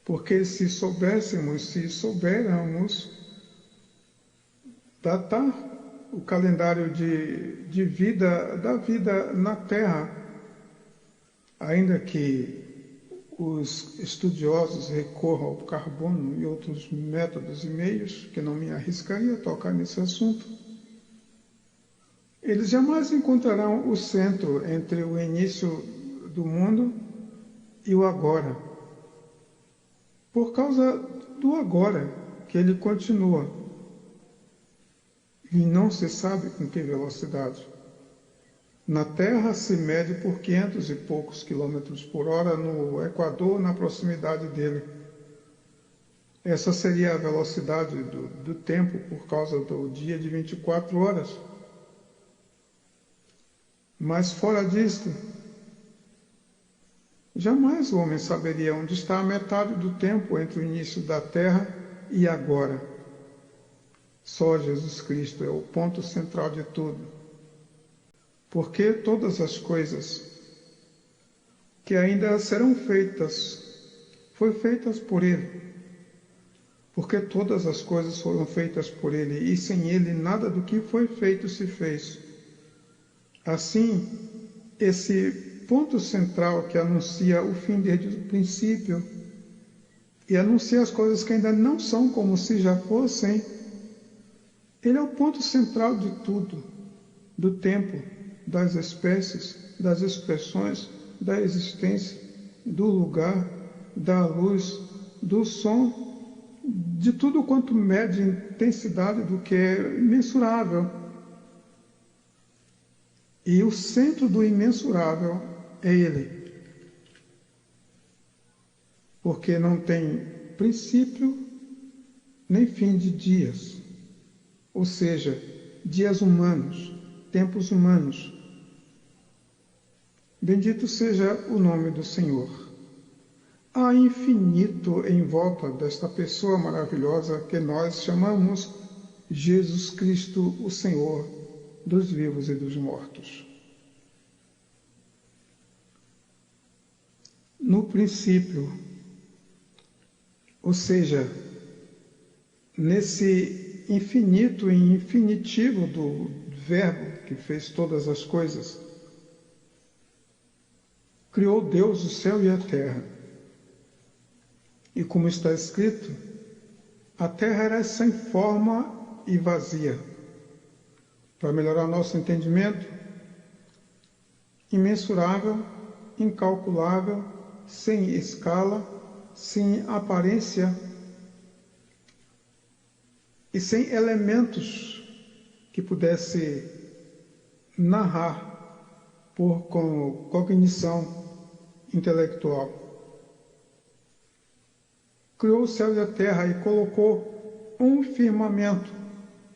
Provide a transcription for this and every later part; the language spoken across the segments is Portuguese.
Porque se soubermos datar o calendário de vida, da vida na Terra, ainda que os estudiosos recorram ao carbono e outros métodos e meios, que não me arriscaria a tocar nesse assunto, eles jamais encontrarão o centro entre o início do mundo e o agora. Por causa do agora, que ele continua. E não se sabe com que velocidade. Na Terra se mede por 500 e poucos quilômetros por hora no Equador, na proximidade dele. Essa seria a velocidade do tempo por causa do dia de 24 horas. Mas fora disto, jamais o homem saberia onde está a metade do tempo entre o início da Terra e agora. Só Jesus Cristo é o ponto central de tudo. Porque todas as coisas que ainda serão feitas, foram feitas por Ele. Porque todas as coisas foram feitas por Ele, e sem Ele nada do que foi feito se fez. Assim, esse ponto central que anuncia o fim desde o princípio e anuncia as coisas que ainda não são como se já fossem, ele é o ponto central de tudo, do tempo, das espécies, das expressões, da existência, do lugar, da luz, do som, de tudo quanto mede a intensidade do que é imensurável. E o centro do imensurável é Ele. Porque não tem princípio nem fim de dias. Ou seja, dias humanos, tempos humanos. Bendito seja o nome do Senhor. Há infinito em volta desta pessoa maravilhosa que nós chamamos Jesus Cristo, o Senhor dos vivos e dos mortos. No princípio, ou seja, nesse infinito e infinitivo do Verbo que fez todas as coisas, criou Deus o céu e a terra. E como está escrito, a terra era sem forma e vazia. Para melhorar nosso entendimento, imensurável, incalculável, sem escala, sem aparência e sem elementos que pudesse narrar por cognição intelectual. Criou o céu e a terra e colocou um firmamento,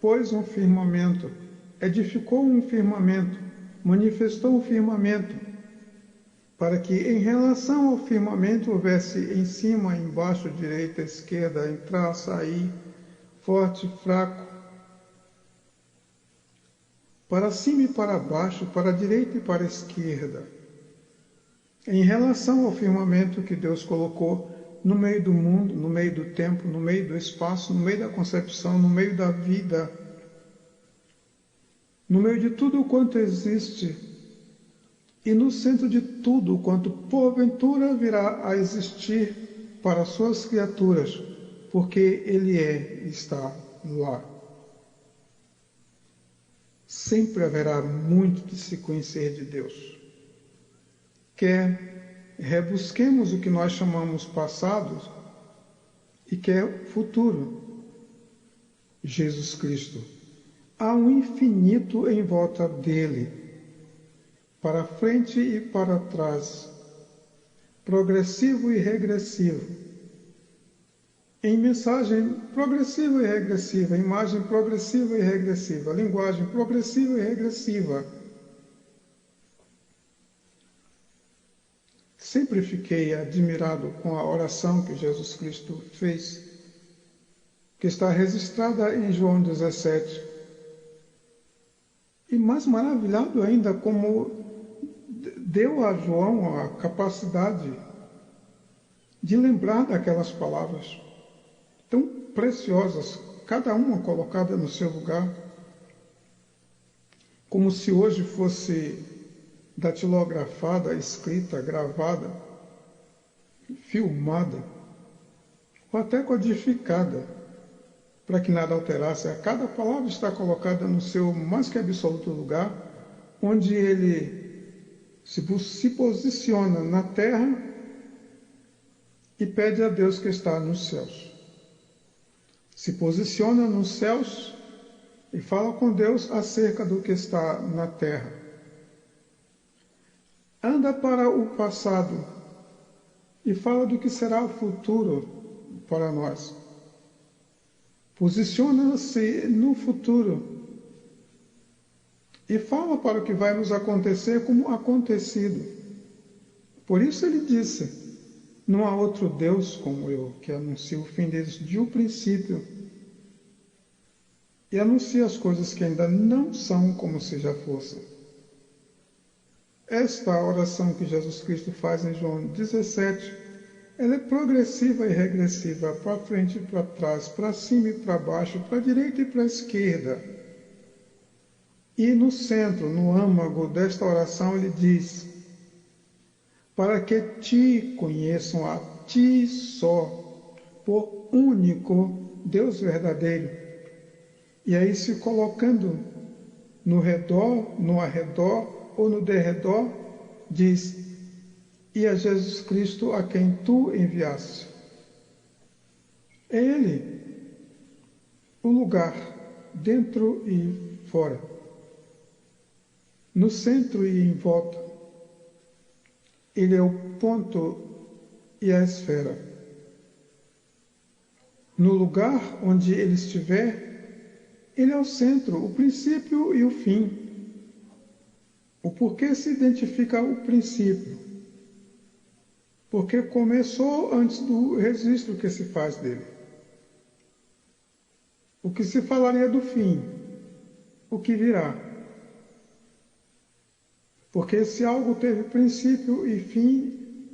pôs um firmamento, edificou um firmamento, manifestou um firmamento, para que em relação ao firmamento houvesse em cima, embaixo, direita, esquerda, entrar, sair, forte, fraco, para cima e para baixo, para a direita e para a esquerda. Em relação ao firmamento que Deus colocou no meio do mundo, no meio do tempo, no meio do espaço, no meio da concepção, no meio da vida, no meio de tudo quanto existe e no centro de tudo quanto porventura virá a existir para suas criaturas, porque Ele está lá. Sempre haverá muito de se conhecer de Deus. Quer rebusquemos o que nós chamamos passado e quer futuro. Jesus Cristo. Há um infinito em volta dele, para frente e para trás, progressivo e regressivo. Em mensagem progressiva e regressiva, imagem progressiva e regressiva, linguagem progressiva e regressiva. Sempre fiquei admirado com a oração que Jesus Cristo fez, que está registrada em João 17. E mais maravilhado ainda como deu a João a capacidade de lembrar daquelas palavras tão preciosas, cada uma colocada no seu lugar, como se hoje fosse datilografada, escrita, gravada, filmada, ou até codificada, para que nada alterasse. Cada palavra está colocada no seu mais que absoluto lugar, onde ele se posiciona na terra e pede a Deus que está nos céus. Se posiciona nos céus e fala com Deus acerca do que está na terra. Anda para o passado e fala do que será o futuro para nós. Posiciona-se no futuro e fala para o que vai nos acontecer como acontecido. Por isso ele disse: não há outro Deus como eu, que anuncia o fim desde o princípio e anuncia as coisas que ainda não são como se já fossem. Esta oração que Jesus Cristo faz em João 17, ela é progressiva e regressiva, para frente e para trás, para cima e para baixo, para a direita e para a esquerda. E no centro, no âmago desta oração, ele diz: para que te conheçam a ti só, por único Deus verdadeiro. E aí se colocando no redor, no arredor ou no derredor, diz: e a Jesus Cristo a quem tu enviaste. É Ele o lugar, dentro e fora, no centro e em volta. Ele é o ponto e a esfera. No lugar onde Ele estiver, Ele é o centro, o princípio e o fim. O porquê se identifica o princípio? Porque começou antes do registro que se faz dele. O que se falaria do fim? O que virá? Porque se algo teve princípio e fim,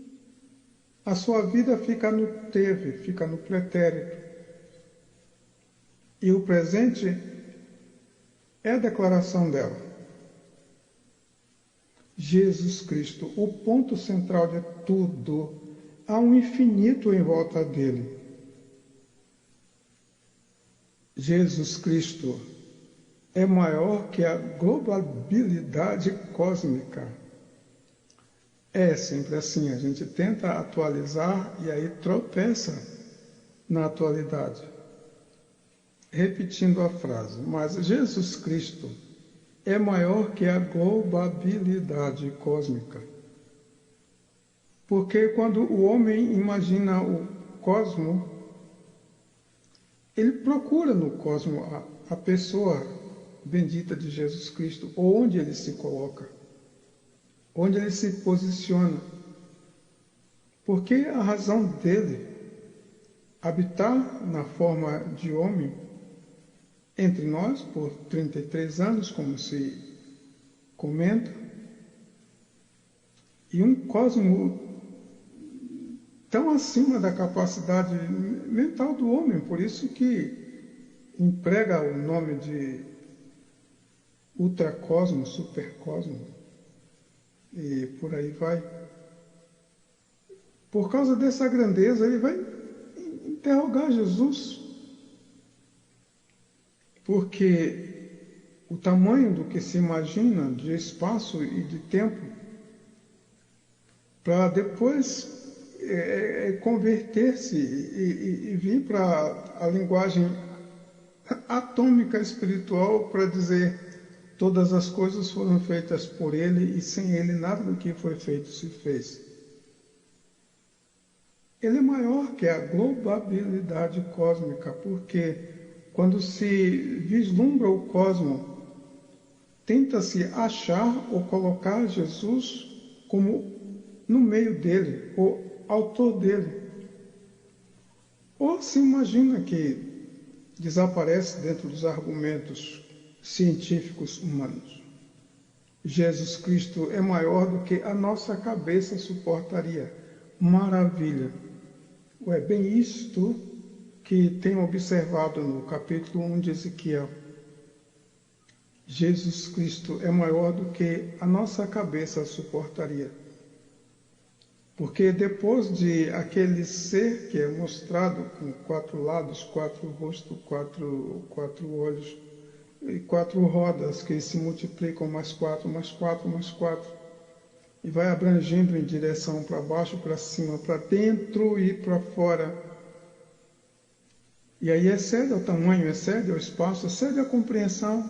a sua vida fica no teve, fica no pretérito. E o presente é a declaração dela. Jesus Cristo, o ponto central de tudo, há um infinito em volta dele. Jesus Cristo é maior que a globalidade cósmica. É sempre assim, a gente tenta atualizar e aí tropeça na atualidade. Repetindo a frase, mas Jesus Cristo é maior que a globalidade cósmica. Porque quando o homem imagina o cosmo, ele procura no cosmo a pessoa bendita de Jesus Cristo, onde ele se coloca, onde ele se posiciona. Porque a razão dele habitar na forma de homem entre nós por 33 anos, como se comenta, e um cosmo tão acima da capacidade mental do homem, por isso que emprega o nome de ultracosmo, supercosmo, e por aí vai. Por causa dessa grandeza, ele vai interrogar Jesus, porque o tamanho do que se imagina de espaço e de tempo, para depois converter-se e vir para a linguagem atômica espiritual para dizer: todas as coisas foram feitas por ele e sem ele nada do que foi feito se fez. Ele é maior que a globalidade cósmica, porque quando se vislumbra o cosmo, tenta-se achar ou colocar Jesus como no meio dele, o autor dele. Ou se imagina que desaparece dentro dos argumentos científicos humanos. Jesus Cristo é maior do que a nossa cabeça suportaria. Maravilha! ou é bem isto que tenho observado no capítulo 1 de Ezequiel. Jesus Cristo é maior do que a nossa cabeça suportaria. Porque depois de aquele ser que é mostrado com 4 lados, 4 rostos, quatro olhos e 4 rodas que se multiplicam mais 4, mais 4, mais 4, e vai abrangendo em direção para baixo, para cima, para dentro e para fora. E aí excede o tamanho, excede o espaço, excede a compreensão.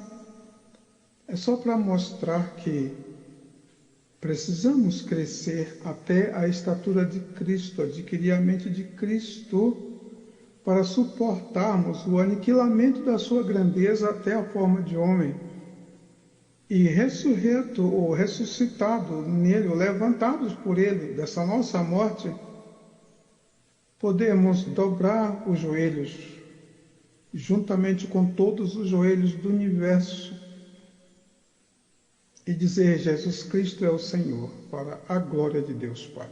É só para mostrar que precisamos crescer até a estatura de Cristo, adquirir a mente de Cristo, para suportarmos o aniquilamento da sua grandeza até a forma de homem. E ressurreto ou ressuscitado nele, ou levantados por ele dessa nossa morte, podemos dobrar os joelhos, juntamente com todos os joelhos do universo, e dizer: Jesus Cristo é o Senhor, para a glória de Deus Pai.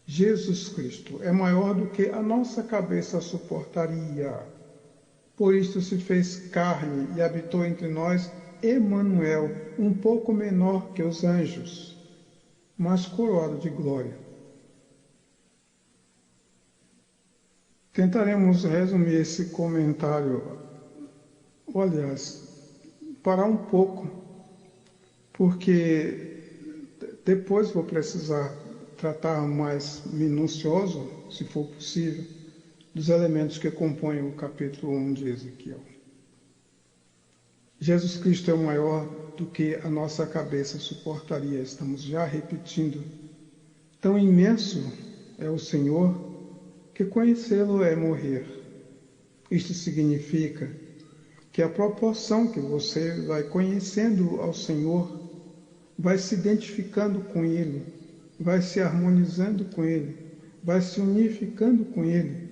Jesus Cristo é maior do que a nossa cabeça suportaria. Por isso se fez carne e habitou entre nós Emanuel, um pouco menor que os anjos, mas coroado de glória. Tentaremos resumir esse comentário, aliás, parar um pouco, porque depois vou precisar tratar mais minucioso, se for possível, dos elementos que compõem o capítulo 1 de Ezequiel. Jesus Cristo é maior do que a nossa cabeça suportaria, estamos já repetindo. Tão imenso é o Senhor que conhecê-lo é morrer. Isto significa que a proporção que você vai conhecendo ao Senhor, vai se identificando com Ele, vai se harmonizando com Ele, vai se unificando com Ele.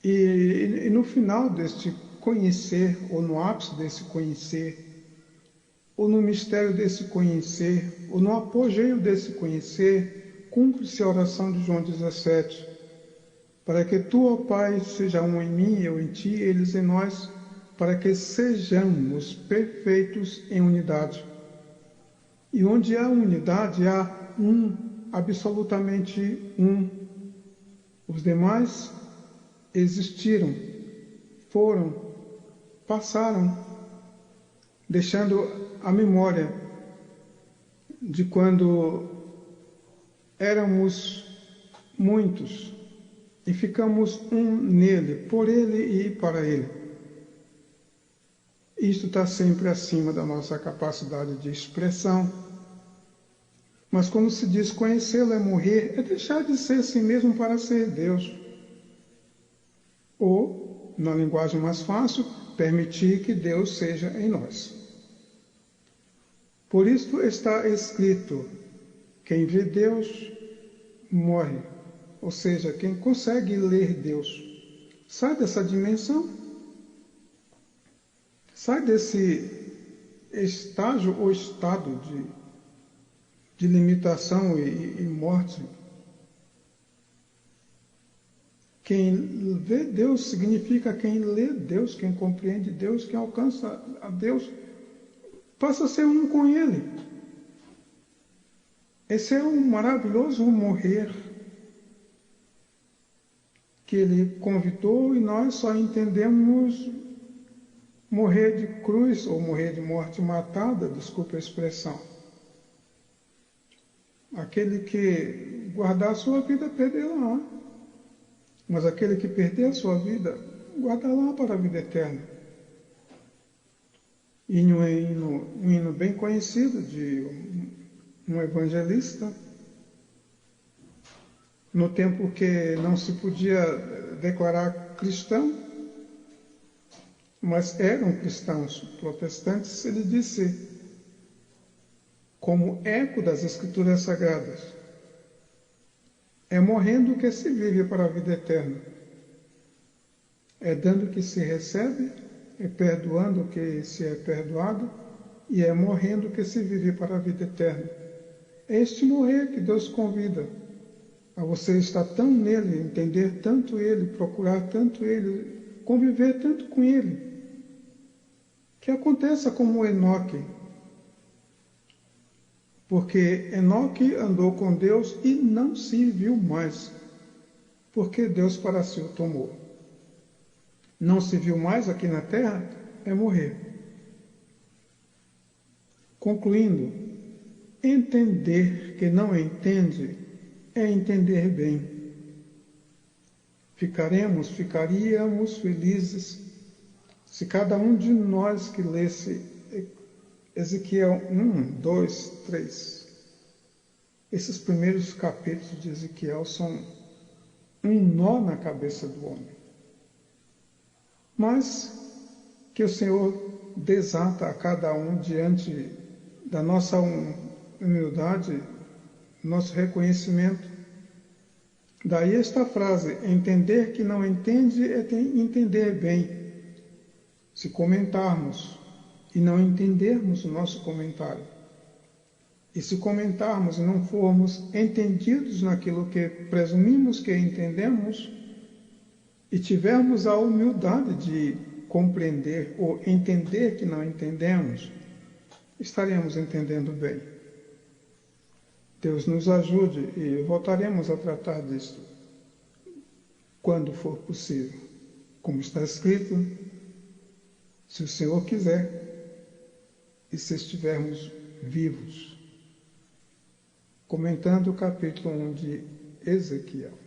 E no final deste conhecer, ou no ápice desse conhecer, ou no mistério desse conhecer, ou no apogeu desse conhecer, cumpre-se a oração de João 17, para que tu, ó Pai, seja um em mim, eu em ti, eles em nós, para que sejamos perfeitos em unidade. E onde há unidade, há um, absolutamente um. Os demais existiram, foram, passaram, deixando a memória de quando éramos muitos e ficamos um nele, por ele e para ele. Isto está sempre acima da nossa capacidade de expressão. Mas quando se diz conhecê-lo é morrer, é deixar de ser si mesmo para ser Deus. Ou, na linguagem mais fácil, permitir que Deus seja em nós. Por isso está escrito: quem vê Deus morre. Ou seja, quem consegue ler Deus sai dessa dimensão, sai desse estágio ou estado de limitação e morte. Quem vê Deus significa quem lê Deus, quem compreende Deus, quem alcança a Deus, passa a ser um com Ele. Esse é um maravilhoso morrer que Ele convidou, e nós só entendemos morrer de cruz, ou morrer de morte matada, desculpe a expressão. Aquele que guardar a sua vida, perderá. Mas aquele que perder a sua vida, guardará para a vida eterna. E um hino bem conhecido de um evangelista, no tempo que não se podia declarar cristão, mas eram cristãos protestantes, ele disse, como eco das Escrituras Sagradas: é morrendo que se vive para a vida eterna. É dando que se recebe, é perdoando que se é perdoado, e é morrendo que se vive para a vida eterna. É este morrer que Deus convida. a você estar tão nele, entender tanto ele, procurar tanto ele, conviver tanto com ele, que aconteça como Enoque. Porque Enoque andou com Deus e não se viu mais, porque Deus para si o tomou. Não se viu mais aqui na terra é morrer. Concluindo, entender que não entende é entender bem. Ficaríamos felizes se cada um de nós que lesse Ezequiel 1, 2, 3. Esses primeiros capítulos de Ezequiel são um nó na cabeça do homem. Mas que o Senhor desata a cada um diante da nossa humildade, nosso reconhecimento. Daí esta frase, entender que não entende é entender bem. Se comentarmos e não entendermos o nosso comentário, e se comentarmos e não formos entendidos naquilo que presumimos que entendemos, e tivermos a humildade de compreender ou entender que não entendemos, estaremos entendendo bem. Deus nos ajude e voltaremos a tratar disso quando for possível. Como está escrito, se o Senhor quiser e se estivermos vivos. Comentando o capítulo 1 de Ezequiel.